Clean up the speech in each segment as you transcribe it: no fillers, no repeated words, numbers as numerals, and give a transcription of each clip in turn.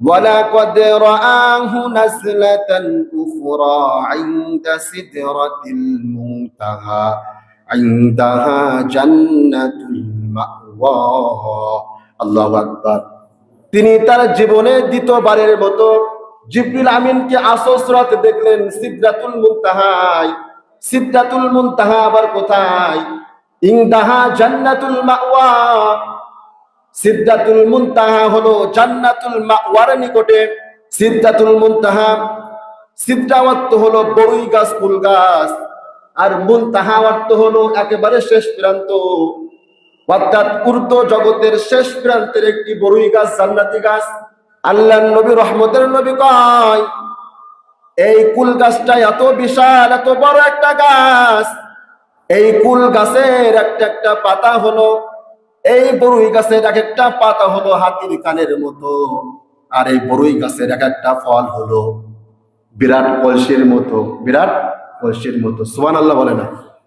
ولقد رآه نزلة أخرى عند سدرة المنتهى عندها جنة المأوى আল্লাহু আকবার। তিনি তার জীবনে দ্বিতীয়বারের মতো জিবরিল আমিনকে আসসরাতে দেখলেন সিদরাতুল মুনতাহায়। সিদরাতুল মুনতাহা আবার কোথায়? ইনদাহা জান্নাতুল মাওয়া। সিদরাতুল মুনতাহা হলো জান্নাতুল মাওয়ার নিকটে। সিদরাতুল মুনতাহা, সিদরা অর্থ হলো বড়ই গাছ, ফুল গাছ, আর মুনতাহা অর্থ হলো একেবারে শেষ প্রান্ত, অর্থাৎ উর্দু জগতের শেষ প্রান্তের একটি বড়ই গাছ, জান্নাতি গাছ। আল্লাহর নবী, রহমতের নবী কয়, এই কুল গাছটা এত বিশাল, এত বড় একটা গাছ, এই কুল গাছের একটা একটা পাতা হলো, এই বড়ই গাছের এক একটা পাতা হলো হাতির কানের মতো, আর এই বড়ই গাছের এক একটা ফল হলো বিরাট কলসির মতো, বিরাট কলসির মতো। সুবহানাল্লাহ বলে না?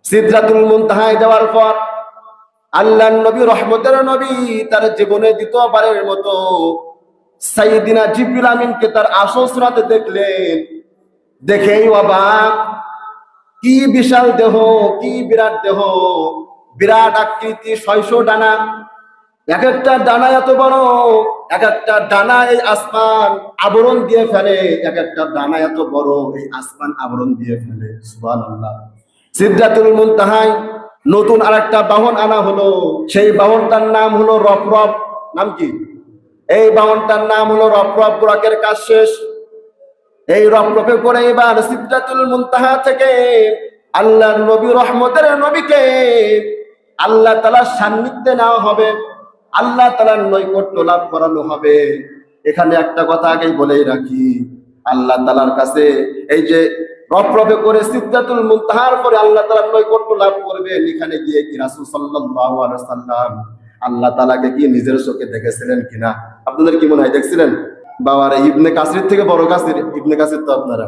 সিদরাতুল মুনতাহায় যাওয়ার পর আল্লাহর নবী, রহমতের নবী তার জীবনে দ্বিতীয়বারের মতো সাইয়্যিদিনা জিবরিল আমিনকে তার আসসরাতে দেখলেন। দেখেই অবাক, কি বিশাল দেহ, কি বিরাট দেহ, বিরাট আকৃতি, 600 ডানা, এক একটা ডানা এত বড়, এক একটা ডানা এই আসমান আবরণ দিয়ে ফেলে, এক একটা ডানা এত বড় এই আসমান আবরণ দিয়ে ফেলে। সুবহানাল্লাহ। সিদরাতুল মুনতাহায় নতুন আরেকটা বাহন আনা হলো, সেই বাহনটার নাম হলো রফরফ। নাম কি? এই বাহনটার নাম হলো রফরফ। বুরাকের কাজ শেষ, এই রফরফে করে এবার সিদরাতুল মুনতাহা থেকে আল্লাহর নবী, রহমতের নবীকে আল্লাহ তাআলার সান্নিধ্যে নেওয়া হবে, আল্লাহ তাআলার নৈকট্য লাভ করানো হবে। এখানে একটা কথা আগেই বলেই রাখি, আল্লাহ তাআলার কাছে এই যে রফরফে করে সিদরাতুল মুনতাহার পরে আল্লাহ তাআলার নৈকট্য লাভ করবেন, এখানে গিয়ে কি রাসূল সাল্লাল্লাহু আলাইহি ওয়াসাল্লাম আল্লাহ তাআলাকে কি নিজের চোখে দেখেছিলেন কিনা? আপনাদের কি মনে হয় দেখছিলেন? বাবার ইবনে কাসির থেকে বড় কাসির, ইবনে কাসির তো আপনারা